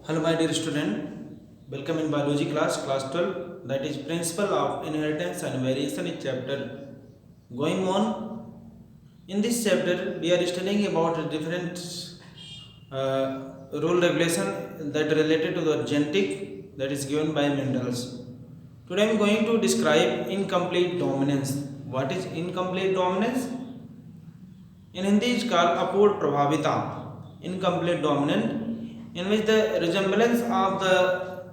Hello my dear student, welcome in biology class 12, that is principle of inheritance and variation is chapter going on. In this chapter we are studying about different rule regulation that related to the genetic that is given by Mendel's. Today I am going to describe incomplete dominance. What is incomplete dominance? In Hindi it is called apud prabhavita, incomplete dominant, in which the resemblance of the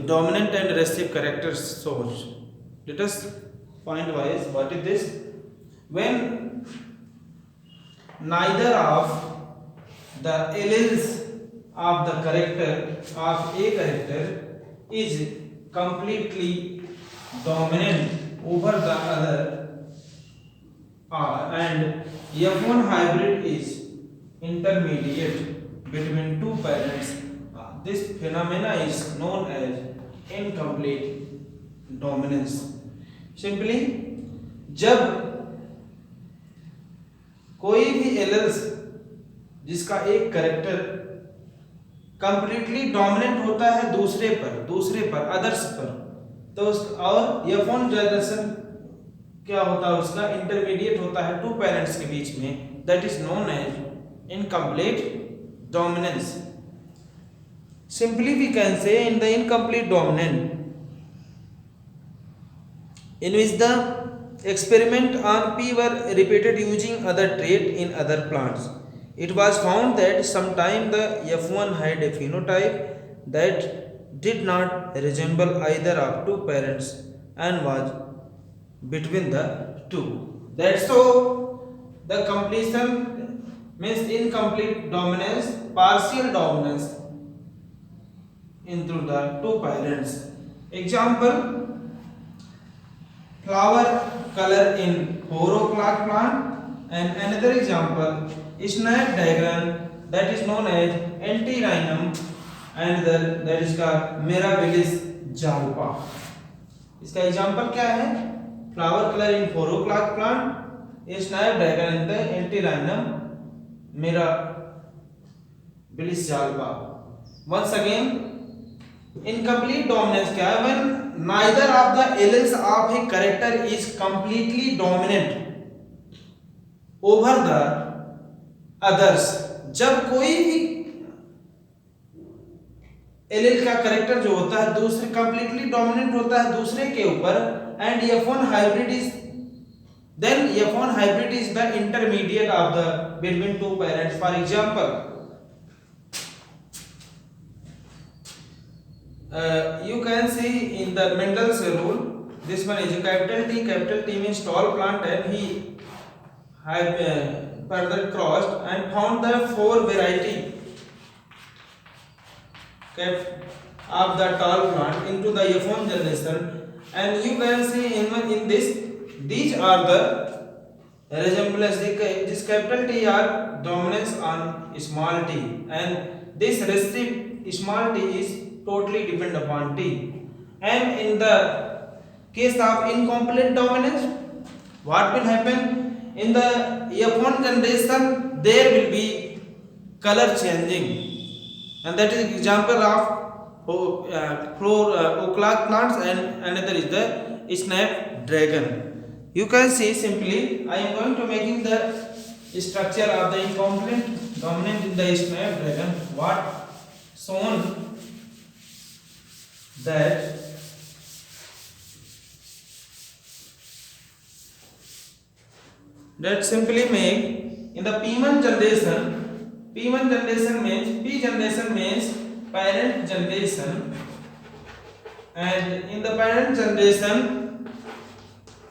dominant and recessive characters shows. Let us point wise what is this? When neither of the alleles of the character of a character is completely dominant over the other, and F1 hybrid is intermediate between two parents, this phenomena is known as incomplete dominance. Simply, जब कोई भी alleles जिसका एक character completely dominant होता है दूसरे पर others पर, तो और F1 जनरेशन क्या होता है, उसका इंटरमीडिएट होता है टू पेरेंट्स के बीच में, that is known as incomplete dominance. Simply we can say in the incomplete dominant, in which the experiment on P were repeated using other trait in other plants, it was found that sometime the F1 had a phenotype that did not resemble either of two parents and was between the two. That's so the completion means incomplete dominance, partial dominance into the two parents. Example, flower color in 4 o'clock plant, and another example, snapdragon that is known as antirrhinum, and that is called mirabilis jalpa. इसका example क्या है? Flower colour in 4 o'clock plant, snapdragon and the antirrhinum mirabilis jalpa. Once again, incomplete dominance क्या है? When neither of the alleles of a character is completely dominant over the others. जब कोई भी allele का character जो होता है दूसरे कंप्लीटली डोमिनेंट होता है दूसरे के ऊपर, and F1 hybrid is then F1 hybrid is the intermediate of the between two parents. For example, you can see in the Mendel's rule, this one is a capital T means tall plant, and he have further crossed and found the 4 variety of the tall plant into the F1 generation, and you can see in this these are the resemblance. This capital T are dominance on small t, and this recessive small t is totally depend upon t. And in the case of incomplete dominance, what will happen? In the F1 generation there will be color changing, and that is example of 4 o'clock plants, and another is the snapdragon. You can see simply I am going to making the structure of the incomplete dominant in the snapdragon. What shown that simply make in the P1 generation means P generation means parent generation, and in the parent generation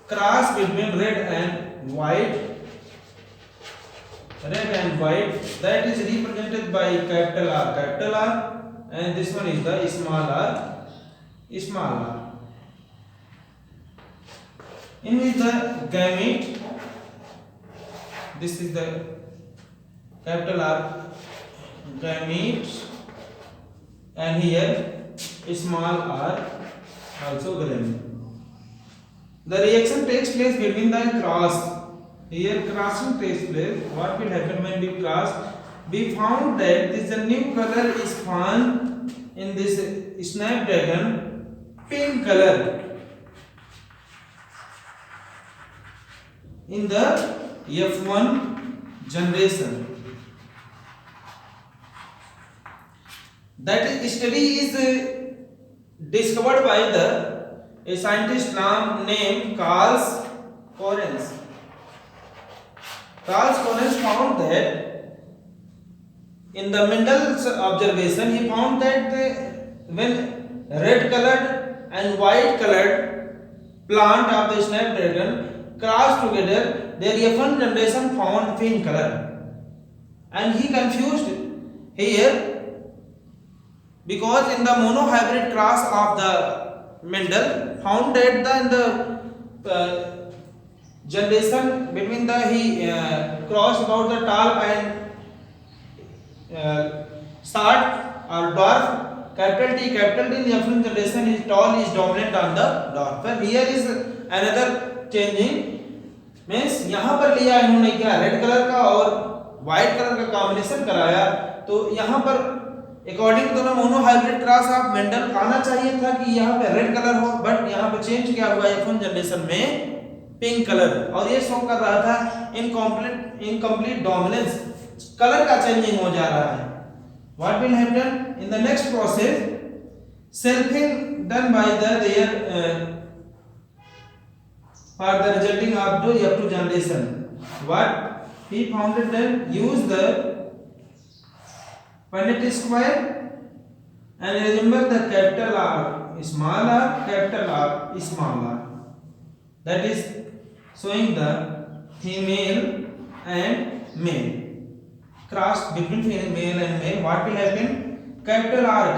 cross between red and white, that is represented by capital R, and this one is the small r. In which the gamete, this is the capital R gamete, and here small r also gamete. The reaction takes place between the cross. Here crossing takes place. What will happen when we cross? we found that this the new color is found in this Snapdragon, pink color in the F1 generation. That study is discovered by a scientist named Carl Correns. Carl Correns found that in the Mendel's observation, he found that when red colored and white colored plant of the Snapdragon crossed together, their F1 generation found pink color, and he confused here because in the monohybrid cross of the Mendel found that in the generation between the he crossed about the tall and short or dwarf, capital T in the F1 generation is tall is dominant on the dwarf. But here is another changing, means यहाँ पर लिया इन्होंने क्या red colour का और white colour का combination कराया, तो यहाँ पर according to the monohybrid cross of Mendel आना चाहिए था कि यहाँ पे रेड कलर हो, बट यहाँ पे चेंज क्या हुआ F1 जनरेशन में पिंक कलर, और ये शो कर रहा था इनकम्प्लीट डोमिनेंस, कलर का चेंजिंग हो जा रहा है. What will happen in the next process? Selfing done by their for the resulting of the F2 generation. What he found it then use the Punnett square and resemble the capital R, small r, capital R, small r. That is showing the female and male. Cross between male and male. What will happen? Capital R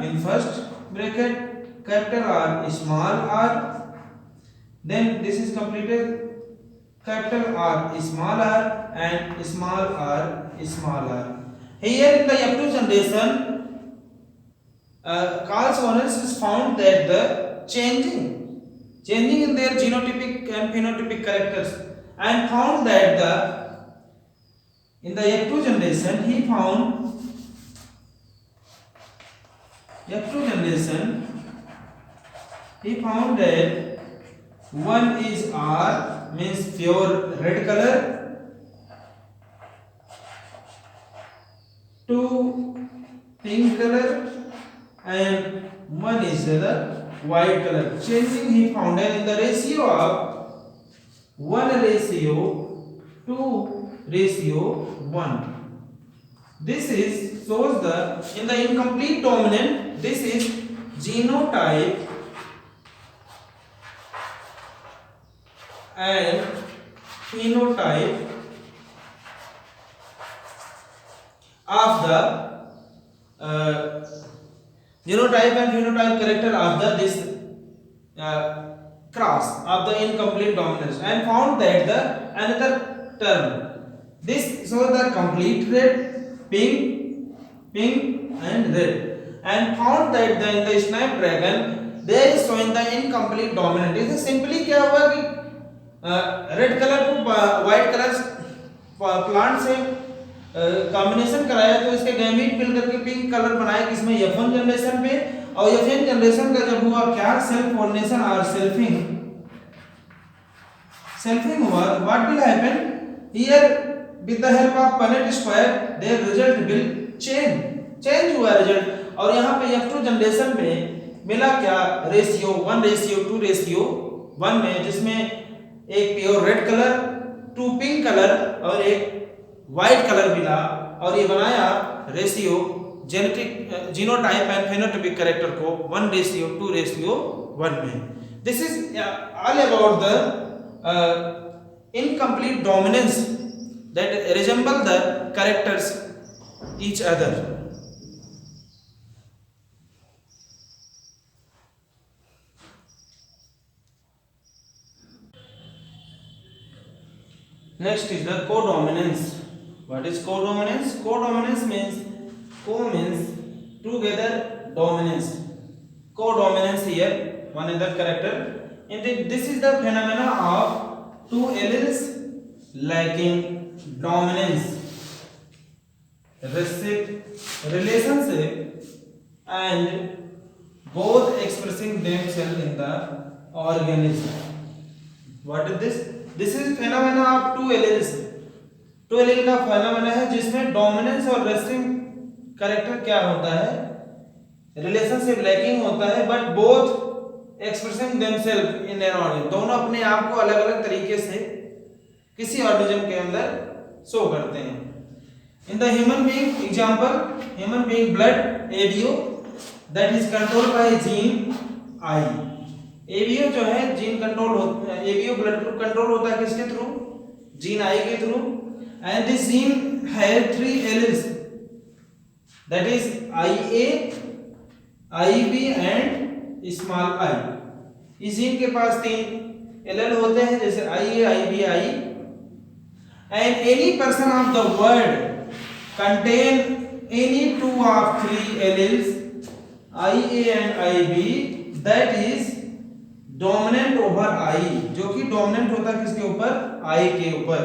in first bracket, capital R, small r. Then this is completed. Capital R, small r, and small r, small r. Here in the F2 generation, Carl Correns has found that the changing in their genotypic and phenotypic characters, and found that in the F2 generation he found that one is R, means pure red color, two pink color, and one is the white color. Changing he found in the ratio of 1:2:1. This is shows the in the incomplete dominant. This is genotype and phenotype of the genotype and phenotype character of the this cross of the incomplete dominance, and found that the another term this shows the complete red, pink and red, and found that in the Snapdragon there is showing the incomplete dominant. इसे simply क्या हुआ कि red colour को white colour plant से combination कराया, तो इसके gamete मिल करके पिंक कलर बनाया किसमें F1 जनरेशन पे, और F1 जनरेशन का जब हुआ क्या सेल्फ पोलिनेशन और सेल्फिंग हुआ, what will happen here with the help of Punnett square there result will change हुआ रिजल्ट, और यहाँ पे F2 जनरेशन में मिला क्या रेशियो 1:2:1 में, जिसमें एक pure red colour, two pink colour और एक व्हाइट कलर मिला, और ये बनाया ratio genotype and phenotypic character को 1:2:1 में. This is all about the incomplete dominance that resemble the characters each other. Next is the codominance. What is codominance? Codominance means together dominance. Codominance here one other character. And this is the phenomena of two alleles lacking dominance. relationship and both expressing themselves in the organism. What is this? This is phenomena of two alleles. Two allele का phenomena है जिसमें dominance और resting character क्या होता है, relationship lacking होता है, but both expressing themself in an organism, दोनों अपने आप को अलग अलग तरीके से किसी ऑर्गेनिज्म के अंदर शो करते हैं. In the human being example, human being blood ABO that is controlled by gene I. ABO जो है जीन कंट्रोल होता है, एबीओ ब्लड ग्रुप कंट्रोल होता है किसके थ्रू, जीन आई के through. And this gene has three alleles, that is IA, IB and small I. इस gene के पास तीन एलेल होते हैं जैसे IA, IB, I. And any person of the world contain any two of three alleles IA and IB, that is dominant over I, जो कि dominant होता है किसके ऊपर, I के ऊपर.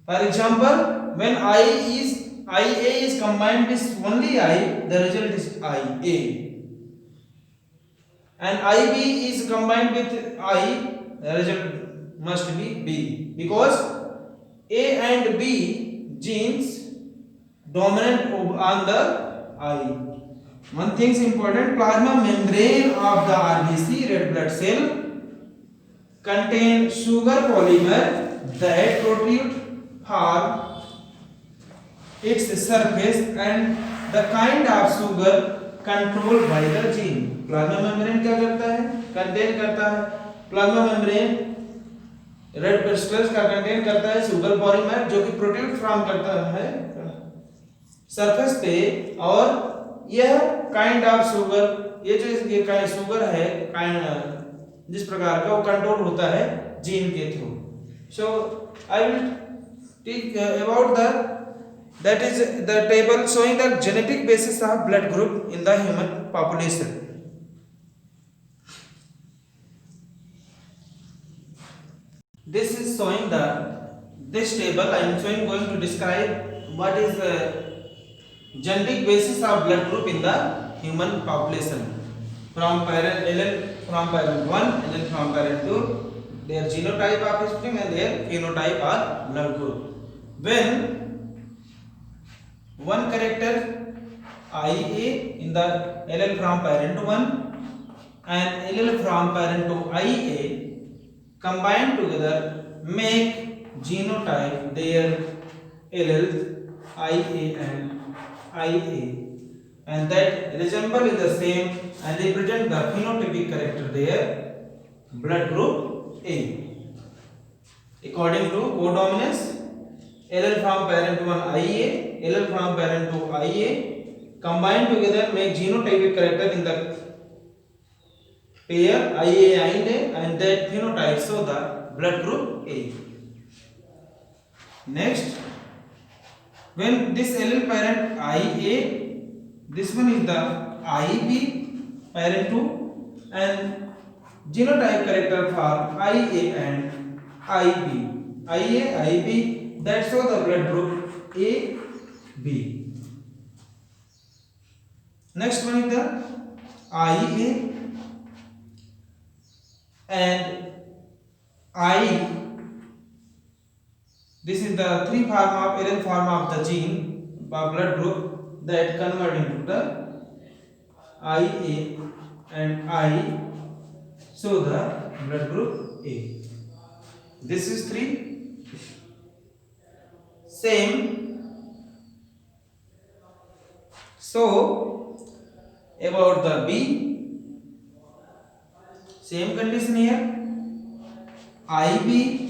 For example, when IA is combined with only I, the result is IA. And IB is combined with I, the result must be B. Because A and B genes dominant on the I. One thing is important, plasma membrane of the RBC, red blood cell, contain sugar polymer that protrude from its surface and the kind of sugar controlled by the gene. Plasma membrane क्या करता है, contain करता है, plasma membrane red blood cells का contain करता है sugar polymer जो कि प्रोट्रूड फ्रॉम करता है सरफेस पे, और यह काइंड ऑफ शुगर, ये जो ये काइंड शुगर है काइंड जिस प्रकार का वो कंट्रोल होता है जीन के through. So I will teach about that is the table showing the genetic basis of blood group in the human population. This is showing this table I am going to describe what is the genetic basis of blood group in the human population from parent allele from parent 1 and then from parent 2, their genotype of spring and their phenotype of blood group. When one character IA in the allele from parent 1 and allele from parent 2 IA combined together make genotype their alleles IA and IA, and that resemble is the same and represent the phenotypic character their blood group A. According to codominance, allele from parent 1 IA, allele from parent 2 IA combined together make genotypic character in the pair IA and that phenotype show the blood group A. Next, when this allele parent IA, this one is the IB parent 2 and genotype character for IA and IB, IA IB, that show the blood group A B. Next one is the IA and I. This is the three form of allele form of the gene blood group that convert into the IA and I show the blood group A. This is 3. Same. So about the B, same condition here. IB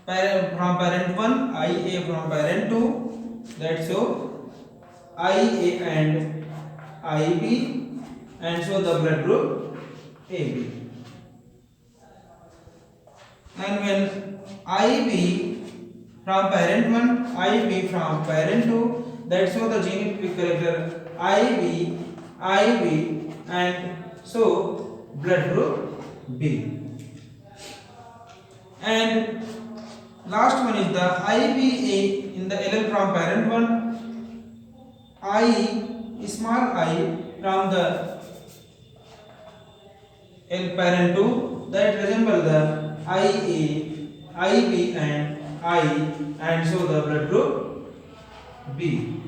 from parent 1, IA from parent 2, that show IA and IB and show the blood group AB. And when IB from parent 1, IB from parent 2, that show the genotypic character IB and show blood group B. And Last one is the IBA in the allele from parent one, I small I from the parent 2 that resemble the IA, IB and I, and so the blood group B.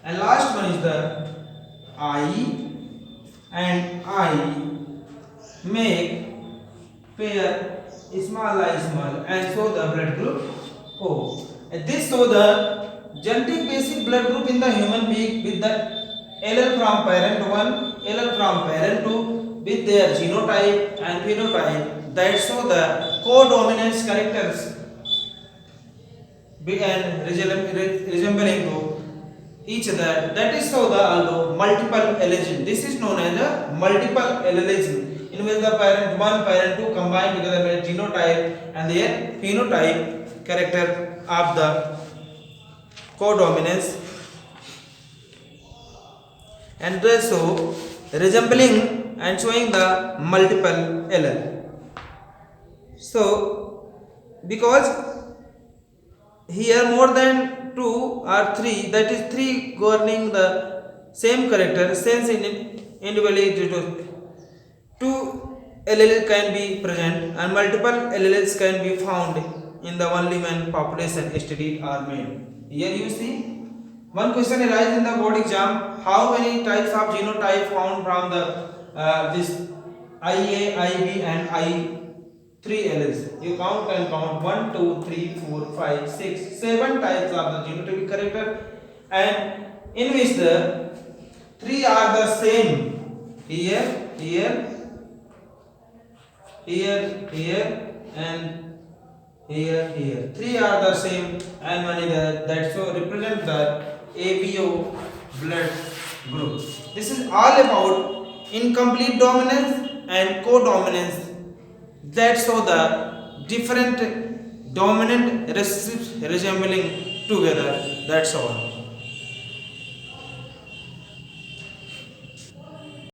And last one is the I and I make pair small I small, and so the blood group O. And this so the genetic basic blood group in the human being with the allele from parent 1, allele from parent 2 with their genotype and phenotype, that show the codominance characters and resembling to each other. That is so the although multiple allelism. This is known as a multiple allelism, in which the parent 1, parent 2 combine together with genotype and their phenotype character of the codominance, and thus so resembling and showing the multiple allele. So because here more than 2 or 3, that is 3 governing the same character, since individually due to 2 alleles can be present and multiple alleles can be found in the only when population studied are made. Here you see one question arises in the board exam: how many types of genotype found from the this IA, IB and I3 alleles? You count and count 1, 2, 3, 4, 5, 6, 7 types of the genotypic character, and in which the 3 are the same here, here, here, here, and here, here. 3 are the same, and one is that so represent the ABO blood group. This is all about incomplete dominance and codominance, that show the different dominant recessives resembling together. That's all.